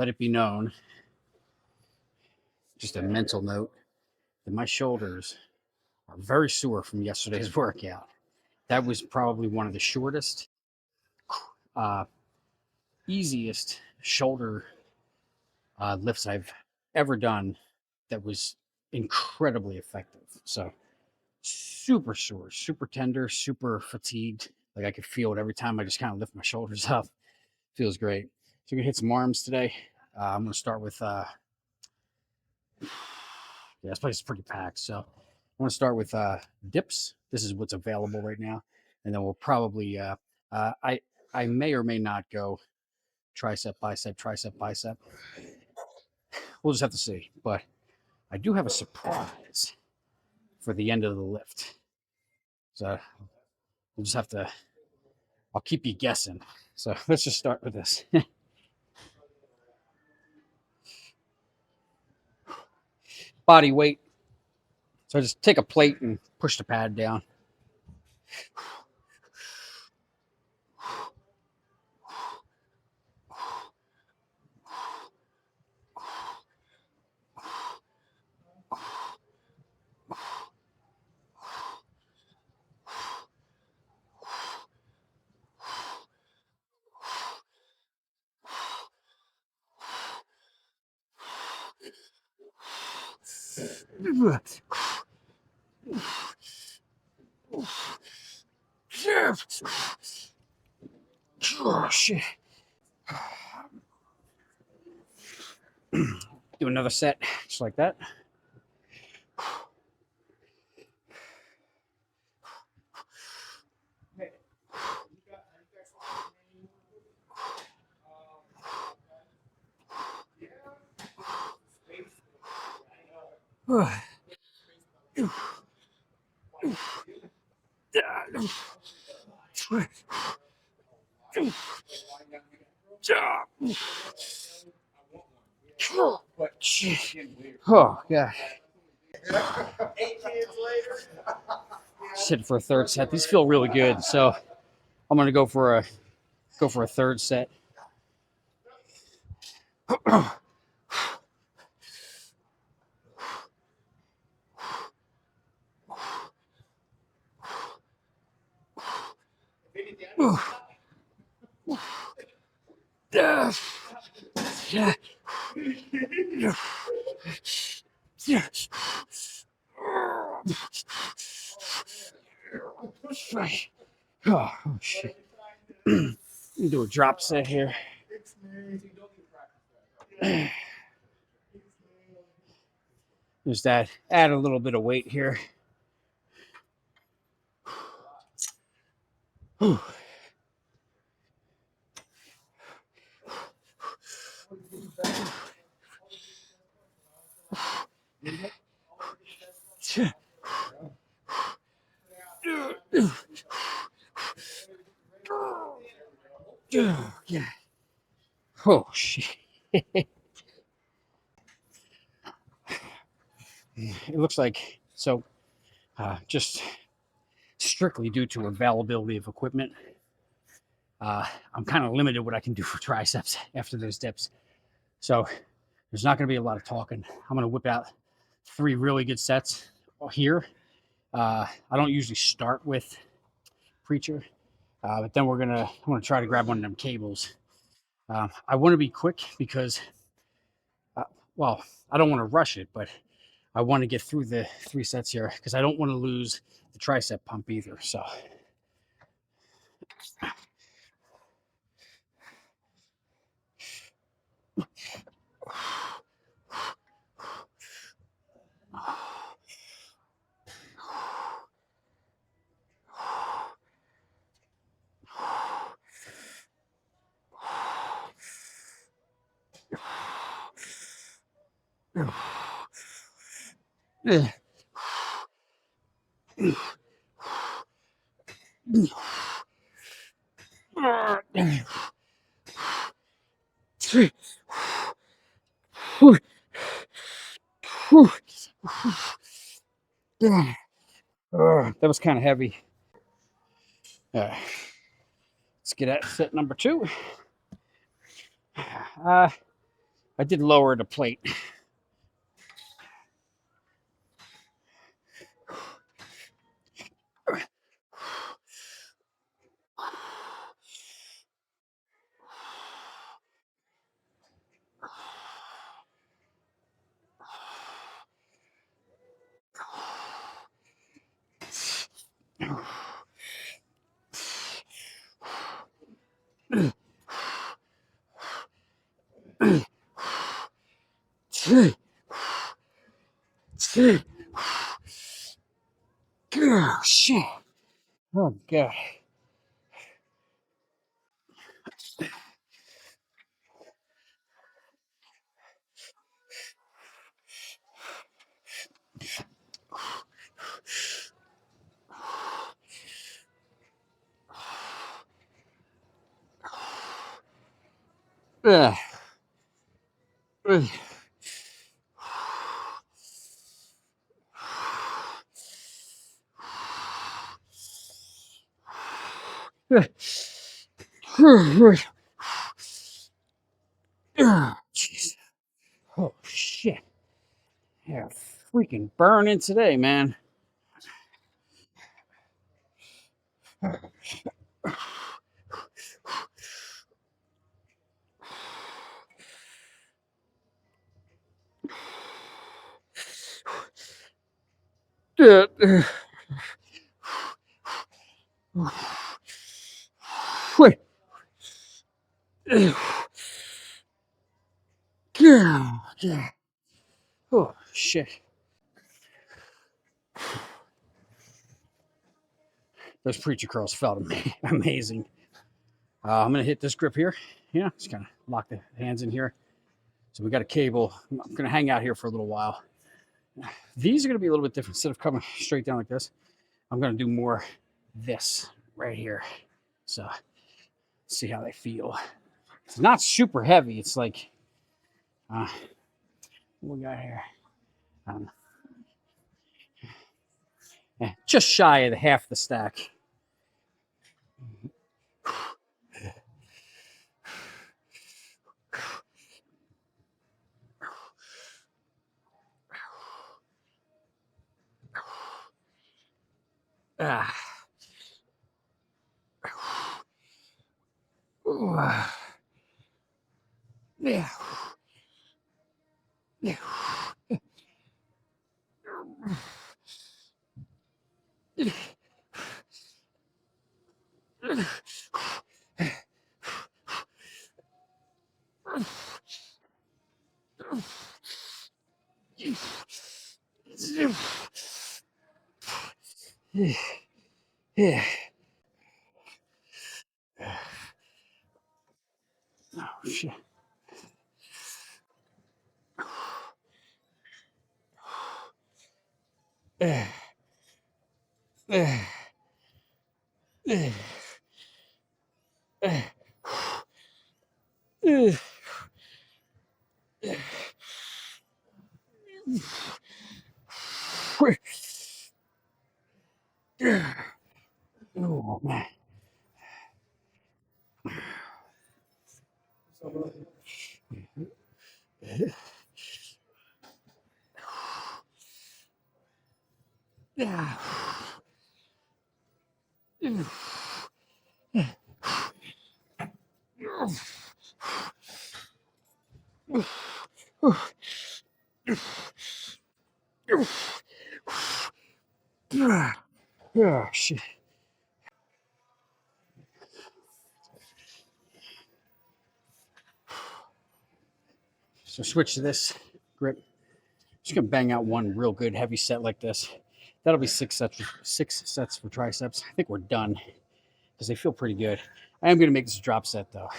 let it be known, just a mental note, that my shoulders are very sore from yesterday's workout. That was probably one of the shortest, uh, easiest shoulder lifts I've ever done that was incredibly effective. So super sore, super tender, super fatigued. Like I could feel it every time I just kind of lift my shoulders up. Feels great. So we're gonna hit some arms today. I'm gonna start with yeah, this place is pretty packed. So I want to start with dips. This is what's available right now, and then we'll probably uh, I I may or may not go tricep, bicep, tricep, bicep. We'll just have to see. But I do have a surprise for the end of the lift. So we'll just have to. I'll keep you guessing. So let's just start with this. Body weight. So just take a plate and push the pad down. Oh, shit. Do another set just like that. Oh, yeah. 8 kids later. Sit for a third set. These feel really good, so I'm gonna go for a third set. Oh, shit. Do a drop set here. Just add a little bit of weight here. Yeah. Oh shit. It looks like so. Just strictly due to availability of equipment, I'm kind of limited what I can do for triceps after those dips. So there's not going to be a lot of talking. I'm going to whip out 3 really good sets here. I don't usually start with preacher, but then I'm gonna try to grab one of them cables. I want to be quick because, uh, well, I don't want to rush it, but I want to get through the 3 sets here because I don't want to lose the tricep pump either. So. That was kind of heavy. Let's get at set number 2. I did lower the plate. Oh, shit. Oh, God. Ugh. Ugh. Jeez. Oh, shit. Yeah, freaking burning today, man. Wait. Oh, shit. Those preacher curls felt amazing. I'm going to hit this grip here. Yeah, just kind of lock the hands in here. So we got a cable. I'm going to hang out here for a little while. These are going to be a little bit different. Instead of coming straight down like this, I'm going to do more this right here. So see how they feel. It's not super heavy. It's like, what we got here? Just shy of the half the stack. Ah. Yeah. Yeah. Yeah. Oh, shit. Uh, uh, uh, uh, uh, oh, man. Yeah. Oh, shit. So switch to this grip. Just gonna bang out one real good heavy set like this. That'll be 6 sets for triceps. I think we're done because they feel pretty good. I am gonna make this a drop set though.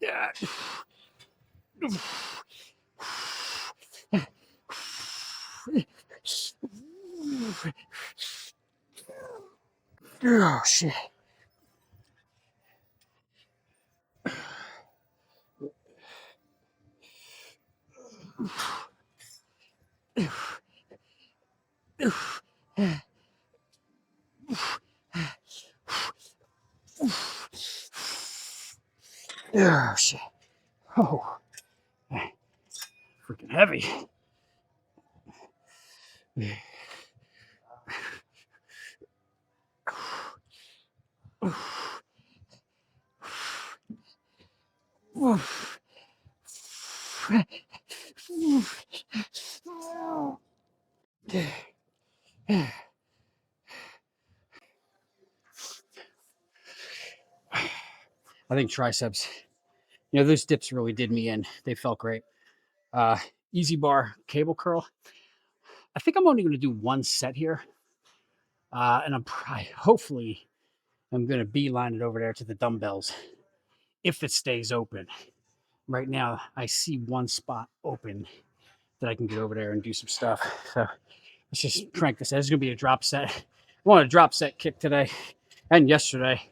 Yeah. Oh, shit. Oh, shit. Oh, freaking heavy. I think triceps, those dips really did me in. They felt great. Easy bar cable curl. I think I'm only going to do one set here. And hopefully, I'm going to beeline it over there to the dumbbells if it stays open. Right now, I see one spot open that I can get over there and do some stuff. So let's just crank this. This is going to be a drop set. I want a drop set kick today and yesterday.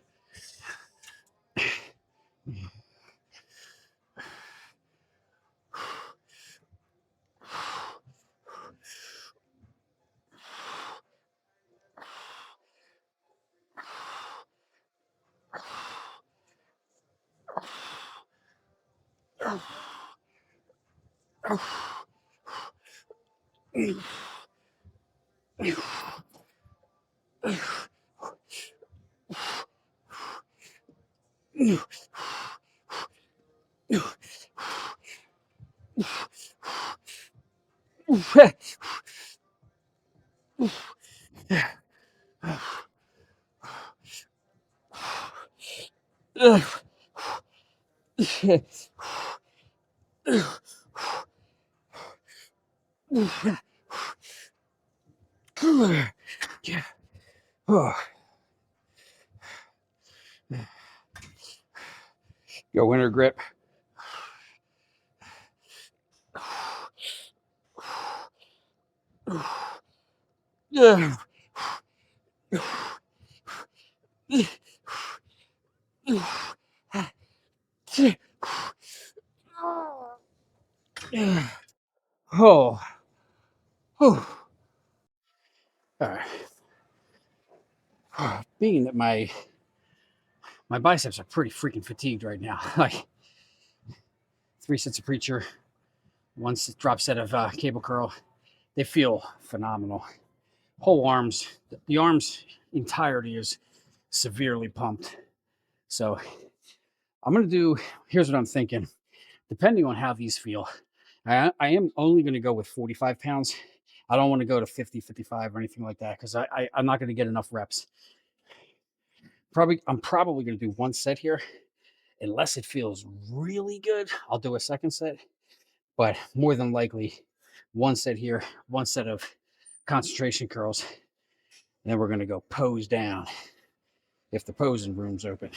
Yeah. Oh. Go winter grip. Yeah. Oh. Oh. All right. Being that my biceps are pretty freaking fatigued right now. Like 3 sets of preacher, one drop set of cable curl. They feel phenomenal. Whole arms, the arms entirety is severely pumped. So I'm gonna do. Here's what I'm thinking. Depending on how these feel, I am only going to go with 45 pounds. I don't want to go to 50, 55 or anything like that because I'm not going to get enough reps. I'm probably going to do one set here. Unless it feels really good, I'll do a second set. But more than likely, one set here, one set of concentration curls. And then we're going to go pose down if the posing room's open.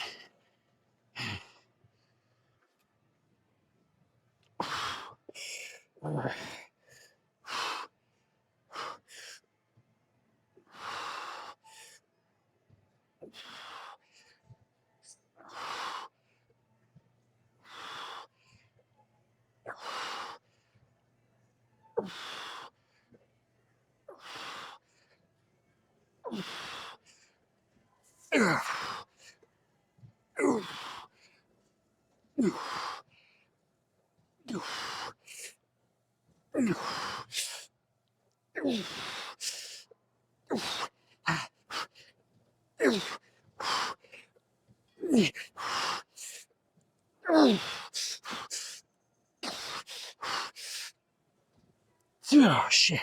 Oh, shit.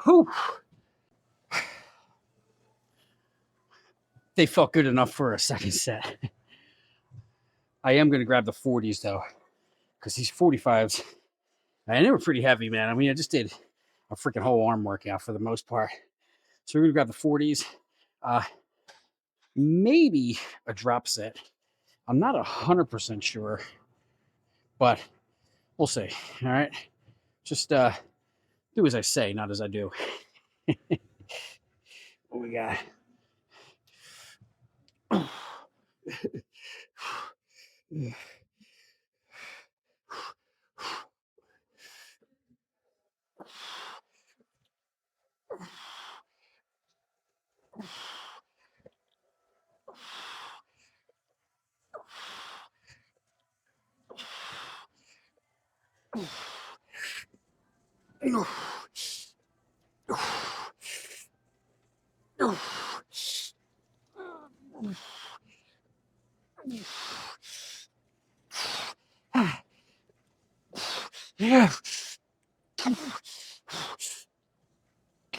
Whew. They felt good enough for a second set. I am going to grab the 40s though, because these 45s, and they were pretty heavy, man. I mean, I just did a freaking whole arm workout for the most part. So we're going to grab the 40s. Maybe a drop set. I'm not 100% sure, but we'll see. All right. Just do as I say, not as I do. What we got? Yeah.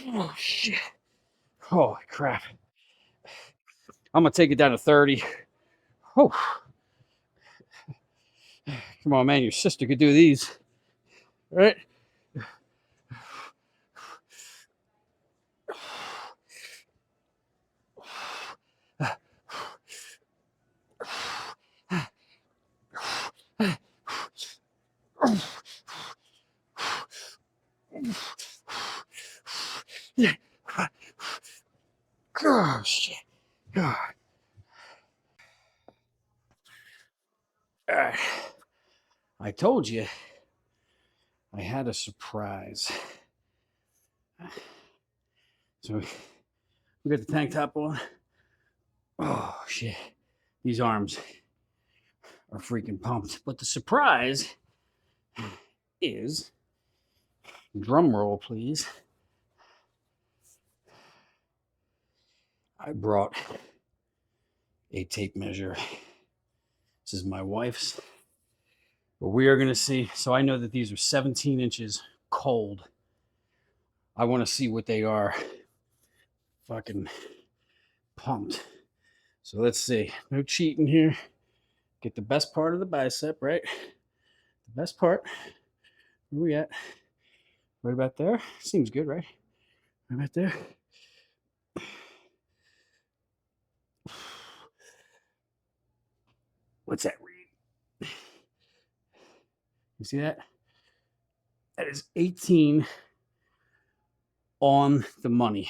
Oh shit. Holy crap. I'm gonna take it down to 30. Oh, come on, man. Your sister could do these, right? Oh shit. God. I told you I had a surprise. So we got the tank top on. Oh shit. These arms are freaking pumped. But the surprise is, drum roll please, I brought a tape measure. This is my wife's. But we are going to see. So I know that these are 17 inches cold. I want to see what they are. Fucking pumped. So let's see. No cheating here. Get the best part of the bicep, right? The best part. Where we at? Right about there. Seems good, right? Right about there. What's that read? You see that? That is 18 on the money.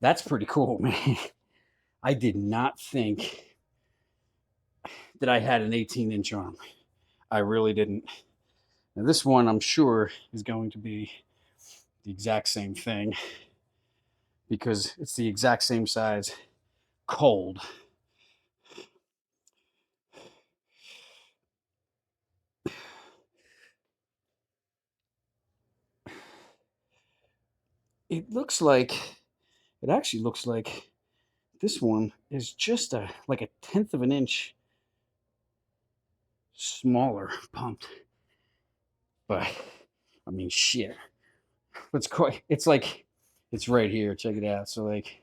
That's pretty cool, man. I did not think that I had an 18-inch arm. I really didn't. Now, this one, I'm sure, is going to be the exact same thing because it's the exact same size cold. It actually looks like this one is just like a tenth of an inch smaller pumped. But I mean, shit. It's like, it's right here. Check it out. So like,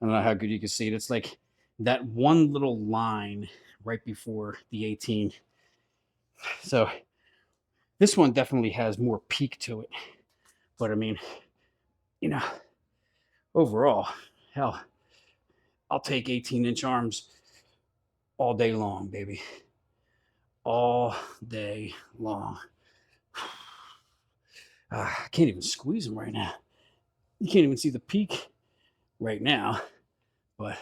I don't know how good you can see it. It's like that one little line right before the 18. So this one definitely has more peak to it. But I mean, you know, overall, hell, I'll take 18-inch arms all day long, baby. All day long. I can't even squeeze them right now. You can't even see the peak right now, but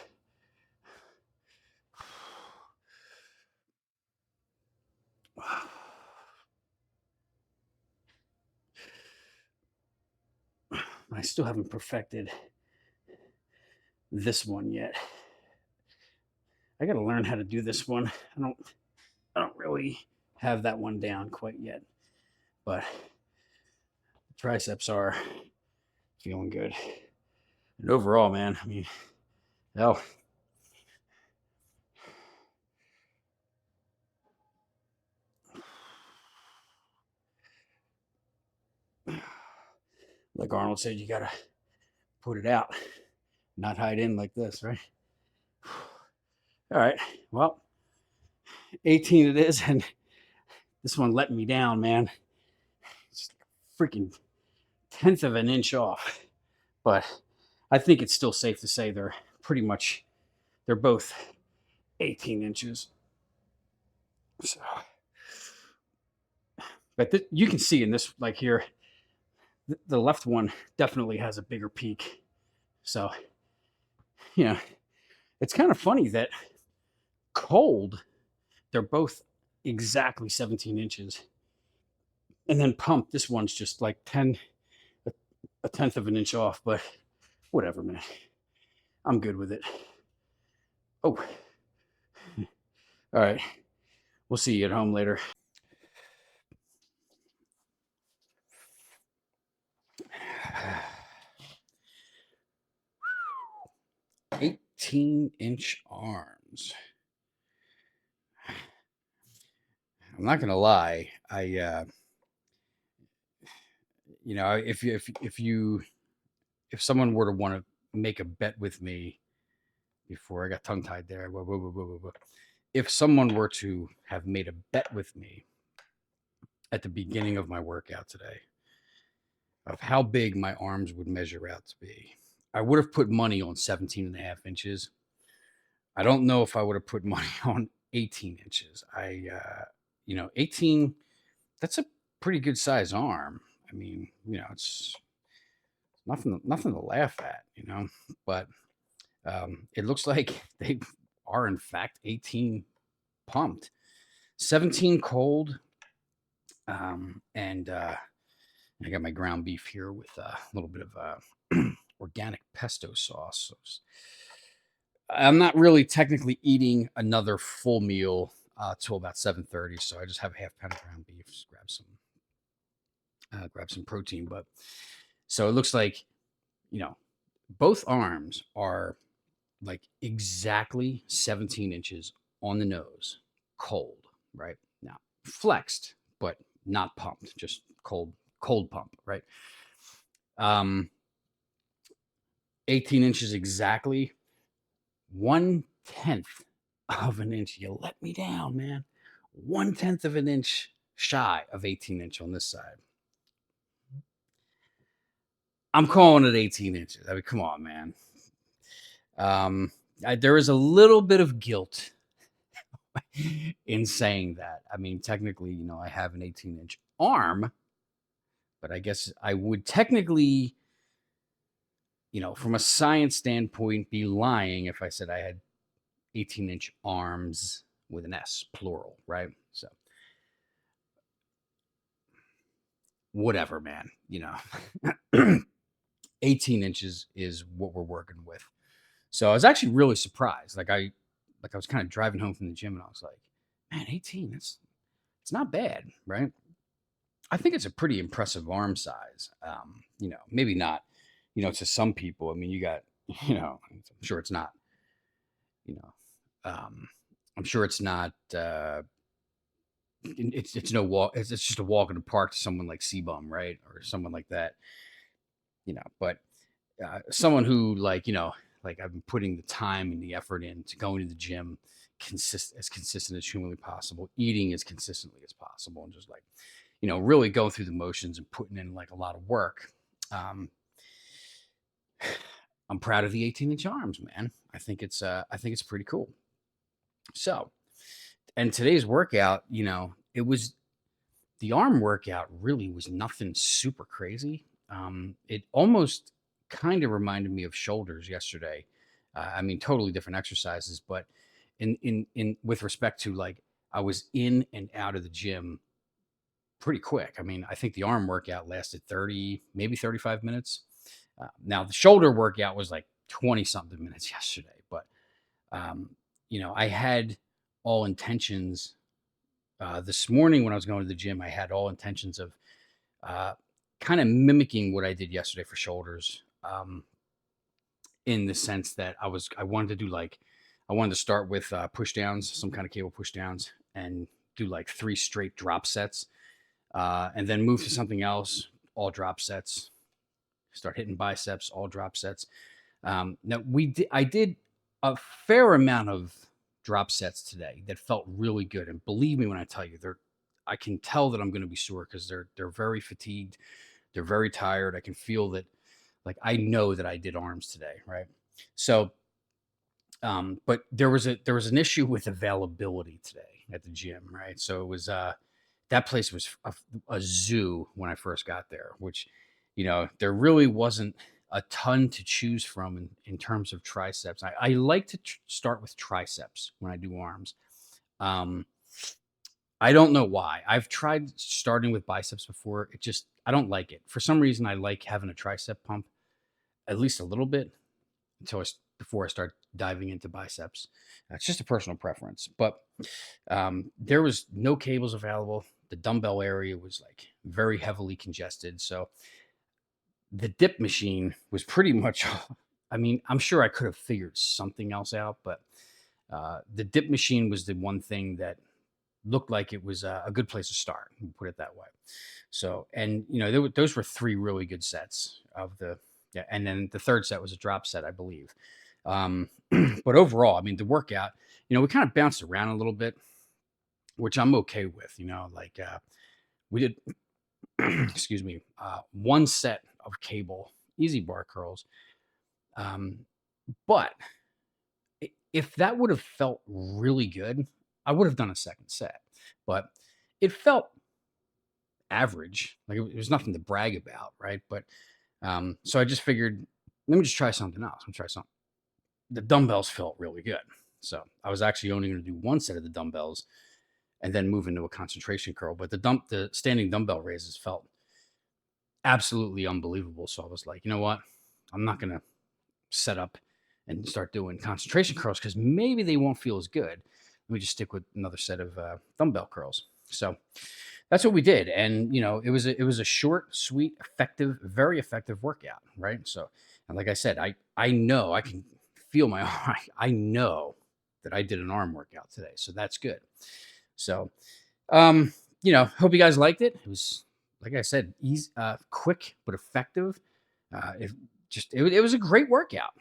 I still haven't perfected this one yet. I got to learn how to do this one. I don't really have that one down quite yet, but the triceps are feeling good. And overall, man, I mean, hell, like Arnold said, you got to put it out, not hide in like this, right? All right. Well, 18 it is, and this one let me down, man. It's freaking tenth of an inch off. But I think it's still safe to say they're both 18 inches. So, but you can see in this, like here, the left one definitely has a bigger peak. So, you know, It's kind of funny that cold, they're both exactly 17 inches. And then pumped, this one's just like 10, a tenth of an inch off, but whatever, man. I'm good with it. Oh, all right. We'll see you at home later. 18-inch arms. I'm not gonna lie. If someone were to want to make a bet with me before I got tongue tied there, if someone were to have made a bet with me at the beginning of my workout today of how big my arms would measure out to be, I would have put money on 17 and a half inches. I don't know if I would have put money on 18 inches. 18, that's a pretty good size arm. I mean, it's nothing to laugh at, but it looks like they are in fact 18 pumped, 17 cold, and I got my ground beef here with a little bit of organic pesto sauce. So I'm not really technically eating another full meal till about 7:30, so I just have a half pound of ground beef. Just grab some protein. But so it looks like both arms are like exactly 17 inches on the nose, cold, right? Now flexed, but not pumped, just cold pump, right? 18 inches exactly, 1/10 of an inch. You let me down, man. 1/10 of an inch shy of 18 inch on this side. I'm calling it 18 inches. I mean, come on, man. There is a little bit of guilt in saying that. I mean, technically, I have an 18-inch arm, but I guess I would technically, from a science standpoint, be lying if I said I had 18-inch arms with an S, plural, right? So, whatever, man. 18 inches is what we're working with. So I was actually really surprised. I was kind of driving home from the gym and I was like, man, 18, it's not bad, right? I think it's a pretty impressive arm size. Maybe not, to some people. I mean, you got, I'm sure it's not, I'm sure it's not, it's no walk. It's just a walk in the park to someone like C-Bum, right? Or someone like that, but someone who like I've been putting the time and the effort into going to the gym as consistent as humanly possible, eating as consistently as possible, and just like really going through the motions and putting in like a lot of work. I'm proud of the 18-inch arms, man. I think it's pretty cool. So, and today's workout, it was the arm workout really was nothing super crazy. It almost kind of reminded me of shoulders yesterday. I mean, totally different exercises, but in with respect to like I was in and out of the gym pretty quick. I mean, I think the arm workout lasted 30, maybe 35 minutes. Now the shoulder workout was like 20 something minutes yesterday, but I had all intentions this morning when I was going to the gym. I had all intentions of kind of mimicking what I did yesterday for shoulders, in the sense that I wanted to start with push downs, some kind of cable push downs, and do like 3 straight drop sets, and then move to something else, all drop sets. Start hitting biceps, all drop sets. Now I did a fair amount of drop sets today that felt really good, and believe me when I tell you, I can tell that I'm going to be sore because they're very fatigued, they're very tired. I can feel that, like I know that I did arms today, right? So, but there was an issue with availability today at the gym, right? So it was that place was a zoo when I first got there, which there really wasn't a ton to choose from in terms of triceps. I like to start with triceps when I do arms. Um, I don't know why. I've tried starting with biceps before. I don't like it. For some reason, I like having a tricep pump at least a little bit before I start diving into biceps. It's just a personal preference. But there was no cables available. The dumbbell area was like very heavily congested. So the dip machine was pretty much, I mean, I'm sure I could have figured something else out, but the dip machine was the one thing that looked like it was a good place to start, put it that way. So, and those were three really good sets of yeah, and then the third set was a drop set, I believe. But overall, I mean, the workout, we kind of bounced around a little bit, which I'm okay with. Like we did, excuse me, one set of cable easy bar curls. Um, but if that would have felt really good, I would have done a second set. But it felt average. Like it was nothing to brag about, right? But so I just figured, let me just try something else. Let me try something. The dumbbells felt really good. So I was actually only going to do one set of the dumbbells and then move into a concentration curl. But the standing dumbbell raises felt absolutely unbelievable. So I was like, you know what? I'm not going to set up and start doing concentration curls because maybe they won't feel as good. Let me just stick with another set of dumbbell curls. So that's what we did, and it was a short, sweet, effective, very effective workout, right? So, and like I said, I know I can feel my arm. I know that I did an arm workout today, so that's good. So, hope you guys liked it. It was, like I said, easy, quick but effective. It was a great workout.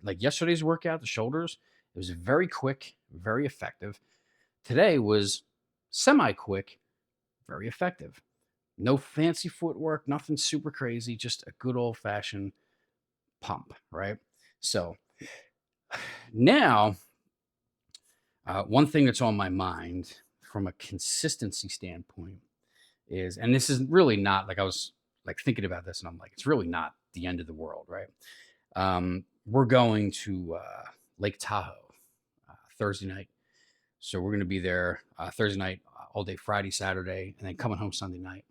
Like yesterday's workout, the shoulders, it was very quick, very effective. Today was semi quick, very effective. No fancy footwork, nothing super crazy, just a good old fashioned pump, right? So now, one thing that's on my mind from a consistency standpoint is, and this is really not like I was like thinking about this, and I'm like, it's really not the end of the world, right? We're going to Lake Tahoe Thursday night. So we're going to be there Thursday night, all day, Friday, Saturday, and then coming home Sunday night.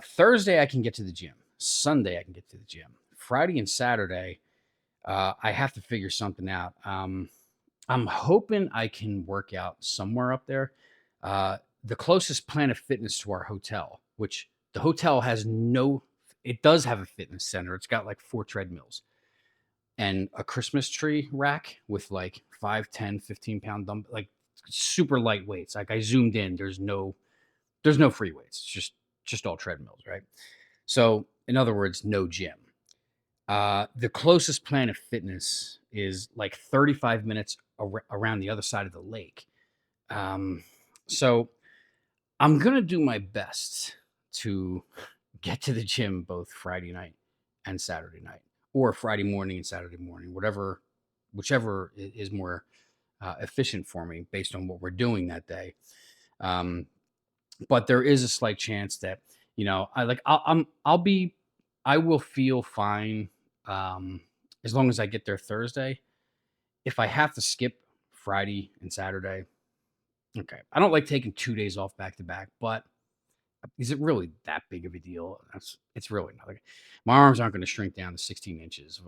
Thursday, I can get to the gym. Sunday, I can get to the gym. Friday and Saturday, I have to figure something out. I'm hoping I can work out somewhere up there. The closest Planet Fitness to our hotel, which the hotel has it does have a fitness center. It's got like 4 treadmills and a Christmas tree rack with like 5, 10, 15-pound dumbbell, like super light weights. Like I zoomed in, there's no free weights. It's just all treadmills, right? So in other words, no gym. The closest Planet Fitness is like 35 minutes around the other side of the lake. So I'm gonna do my best to get to the gym both Friday night and Saturday night, or Friday morning and Saturday morning, whichever is more efficient for me based on what we're doing that day. But there is a slight chance that I will feel fine as long as I get there Thursday. If I have to skip Friday and Saturday, okay. I don't like taking 2 days off back to back, but is it really that big of a deal? It's really not. Like, my arms aren't going to shrink down to 16 inches.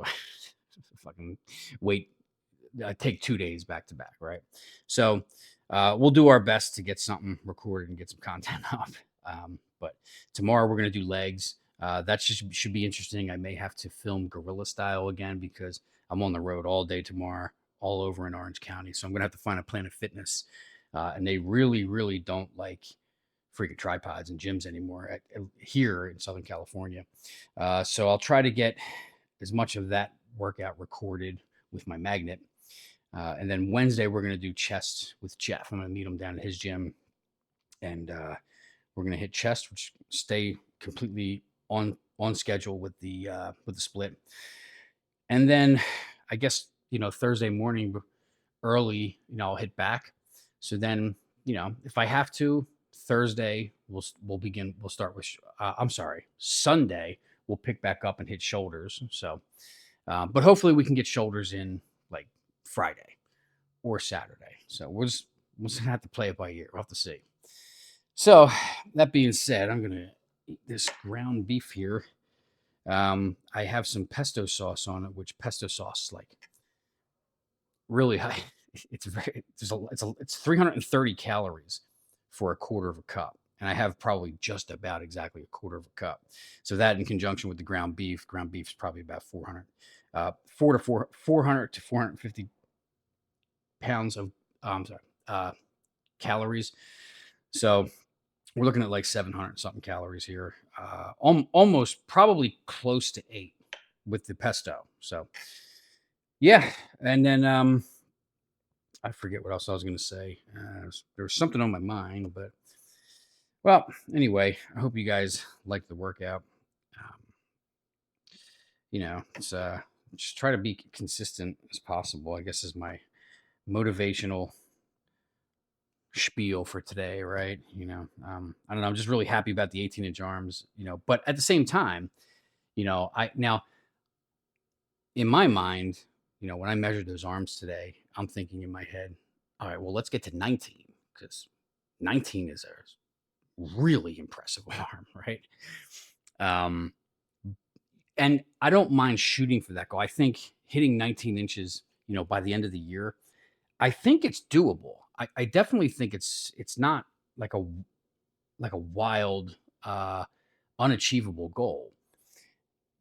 Fucking wait, take 2 days back to back, right? So we'll do our best to get something recorded and get some content up. But tomorrow we're going to do legs. That should be interesting. I may have to film guerrilla style again because I'm on the road all day tomorrow, all over in Orange County. So I'm going to have to find a Planet Fitness. And they really, really don't like freaking tripods and gyms anymore here in Southern California. So I'll try to get as much of that workout recorded with my magnet. And then Wednesday, we're going to do chest with Jeff. I'm going to meet him down at his gym. And we're going to hit chest, which stay completely on schedule with the split. And then I guess, Thursday morning early, I'll hit back. So then, if I have to, Thursday we'll start with. I'm sorry, Sunday we'll pick back up and hit shoulders. So, but hopefully we can get shoulders in like Friday or Saturday. So we'll just have to play it by ear. We'll have to see. So that being said, I'm gonna eat this ground beef here. I have some pesto sauce on it, which pesto sauce like really high. It's very it's 330 calories for a quarter of a cup, and I have probably just about exactly a quarter of a cup. So that in conjunction with the ground beef is probably about 400 to 450 pounds of I'm sorry, calories. So we're looking at like 700 something calories here, almost probably close to 8 with the pesto. So yeah, and then I forget what else I was going to say. There was something on my mind, but well, anyway, I hope you guys like the workout. Um, it's just try to be consistent as possible, I guess, is my motivational spiel for today, right? I don't know. I'm just really happy about the 18-inch arms, but at the same time, I now in my mind, when I measured those arms today, I'm thinking in my head, all right, well, let's get to 19 because 19 is a really impressive arm, right? Um, and I don't mind shooting for that goal. I think hitting 19 inches, by the end of the year, I think it's doable. I definitely think it's not like a wild, unachievable goal.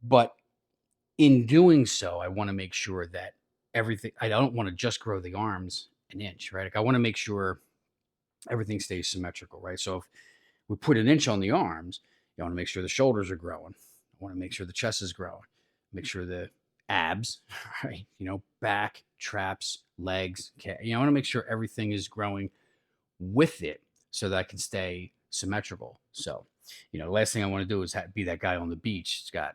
But in doing so, I want to make sure that everything, I don't want to just grow the arms an inch, right? Like I want to make sure everything stays symmetrical, right? So if we put an inch on the arms, you want to make sure the shoulders are growing. I want to make sure the chest is growing, make sure the abs, right? Back, traps, legs. I want to make sure everything is growing with it so that I can stay symmetrical. So, the last thing I want to do is be that guy on the beach. It's got,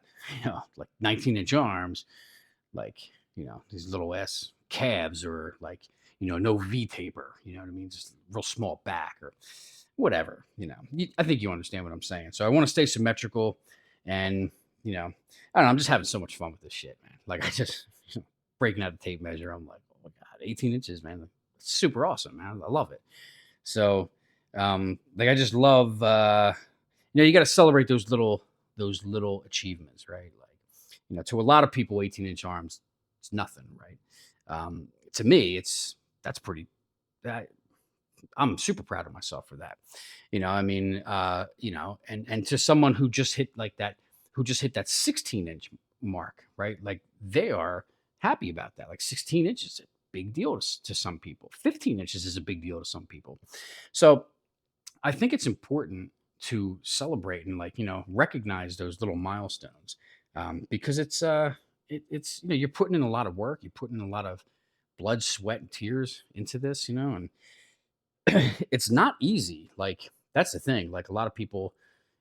like 19-inch arms, like, these little ass calves or like, no V taper, you know what I mean? Just real small back or whatever, I think you understand what I'm saying. So I want to stay symmetrical and, I don't know, I'm just having so much fun with this shit, man. Like I just breaking out the tape measure. I'm like, oh my God, 18 inches, man. It's super awesome, man. I love it. So, like I just love, you got to celebrate those little achievements, right? Like, to a lot of people, 18-inch arms, it's nothing, right? To me, that's pretty. That, I'm super proud of myself for that. I mean, and to someone who just hit like that, who just hit that 16-inch mark, right? Like they are happy about that. Like 16 inches is a big deal to some people. 15 inches is a big deal to some people. So I think it's important to celebrate and like recognize those little milestones because it's you're putting in a lot of work, you're putting in a lot of blood, sweat, and tears into this, and it's not easy. Like that's the thing. Like a lot of people,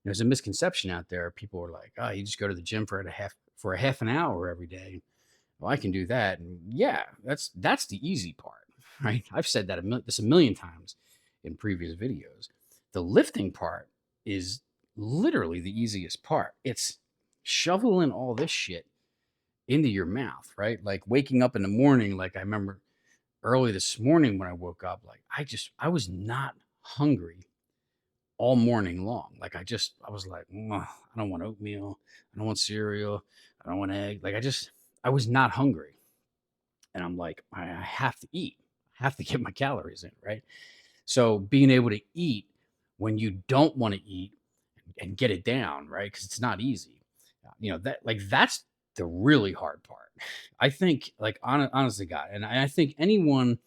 there's a misconception out there. People are like, "Oh, you just go to the gym for a half an hour every day." Well, I can do that, and yeah, that's the easy part, right? I've said that this a million times in previous videos. The lifting part is literally the easiest part. It's shoveling all this shit into your mouth, right? Like waking up in the morning. Like I remember early this morning when I woke up, like I was not hungry all morning long. Like I was like, "Ugh, I don't want oatmeal. I don't want cereal. I don't want egg. Like I was not hungry. And I'm like, I have to eat. I have to get my calories in, right? So being able to eat when you don't want to eat and get it down, right? Because it's not easy. That's the really hard part. I think, like, honestly, God, and I think anyone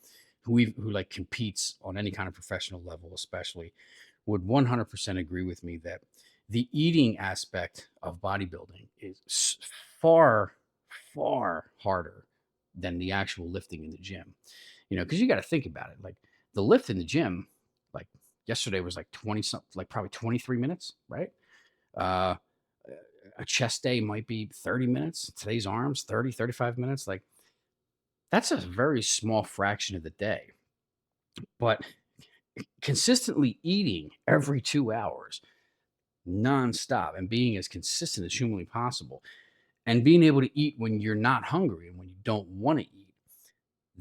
who like competes on any kind of professional level, especially, would 100% agree with me that the eating aspect of bodybuilding is far, far harder than the actual lifting in the gym. Because you got to think about it. Like the lift in the gym, like yesterday was like 20 something, like probably 23 minutes, right? Uh, a chest day might be 30 minutes. Today's arms, 30, 35 minutes. Like that's a very small fraction of the day. But consistently eating every 2 hours, nonstop and being as consistent as humanly possible and being able to eat when you're not hungry and when you don't want to eat.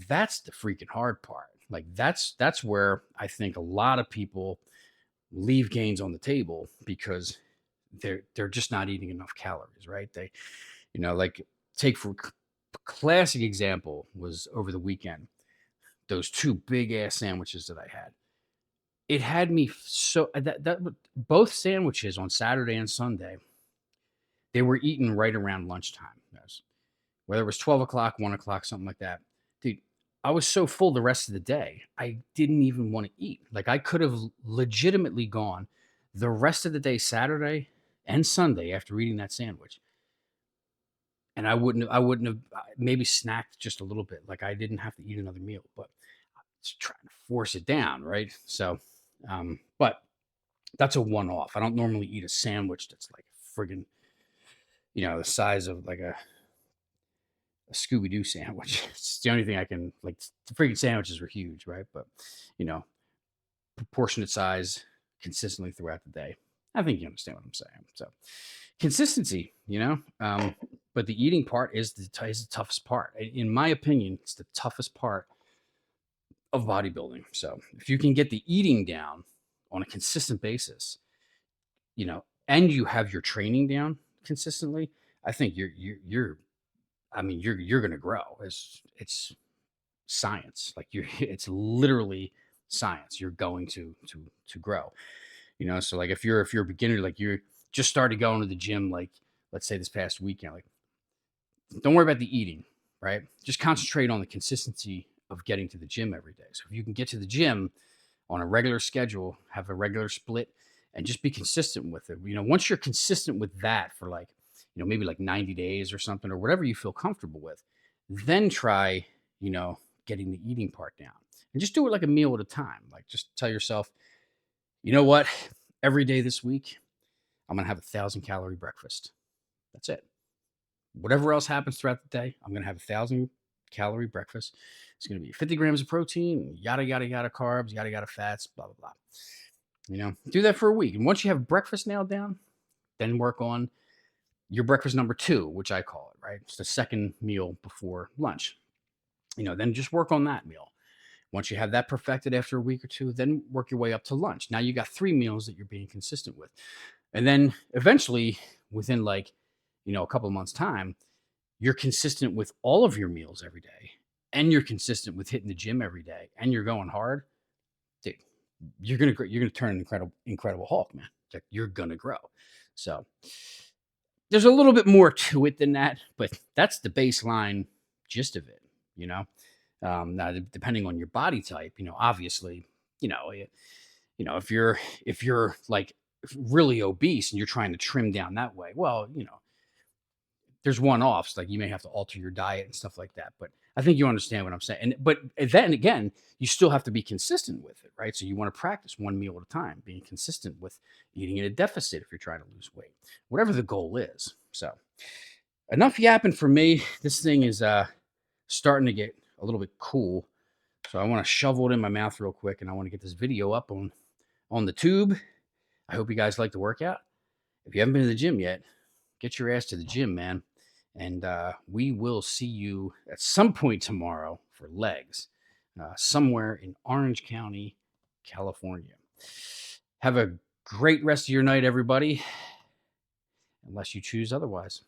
That's the freaking hard part. Like that's where I think a lot of people leave gains on the table because they're just not eating enough calories, right? They, like take for classic example was over the weekend, those two big ass sandwiches that I had. It had me so that both sandwiches on Saturday and Sunday, they were eaten right around lunchtime. Yes. Whether it was 12 o'clock, 1 o'clock, something like that. Dude, I was so full the rest of the day, I didn't even want to eat. Like I could have legitimately gone the rest of the day, Saturday and Sunday, after eating that sandwich. And I wouldn't have maybe snacked just a little bit. Like I didn't have to eat another meal, but I was trying to force it down, right? So, but that's a one off. I don't normally eat a sandwich that's like friggin', the size of like a Scooby Doo sandwich. It's the only thing I can like. The freaking sandwiches were huge, right? But you know, proportionate size consistently throughout the day. I think you understand what I'm saying. So consistency, but the eating part is the toughest part. In my opinion, it's the toughest part of bodybuilding. So if you can get the eating down on a consistent basis, and you have your training down consistently, I think you're going to grow. It's science. Like it's literally science. You're going to grow. So like if you're a beginner, like you're just started going to the gym, like let's say this past weekend, like don't worry about the eating, right? Just concentrate on the consistency of getting to the gym every day. So if you can get to the gym on a regular schedule, have a regular split, and just be consistent with it. Once you're consistent with that for like, maybe like 90 days or something, or whatever you feel comfortable with, then try, getting the eating part down. And just do it like a meal at a time. Like just tell yourself, you know what? Every day this week, I'm gonna have 1,000 calorie breakfast. That's it. Whatever else happens throughout the day, I'm gonna have 1,000 calorie breakfast. It's gonna be 50 grams of protein, yada yada yada carbs, yada yada fats, blah blah blah. Do that for a week. And once you have breakfast nailed down, then work on your breakfast number two, which I call it, right? It's the second meal before lunch. Then just work on that meal. Once you have that perfected after a week or two, then work your way up to lunch. Now you got 3 meals that you're being consistent with. And then eventually, within like, a couple of months' time, you're consistent with all of your meals every day. And you're consistent with hitting the gym every day. And you're going hard. Dude, you're gonna turn an incredible Hulk, man. Like you're gonna grow. So there's a little bit more to it than that, but that's the baseline gist of it. You know, Now depending on your body type, obviously, if you're like really obese and you're trying to trim down that way, well, there's one-offs, like you may have to alter your diet and stuff like that. But I think you understand what I'm saying. But then again, you still have to be consistent with it, right? So you want to practice one meal at a time, being consistent with eating in a deficit if you're trying to lose weight, whatever the goal is. So enough yapping for me. This thing is starting to get a little bit cool. So I want to shovel it in my mouth real quick, and I want to get this video up on the tube. I hope you guys like the workout. If you haven't been to the gym yet, get your ass to the gym, man. And we will see you at some point tomorrow for legs, somewhere in Orange County, California. Have a great rest of your night, everybody, unless you choose otherwise.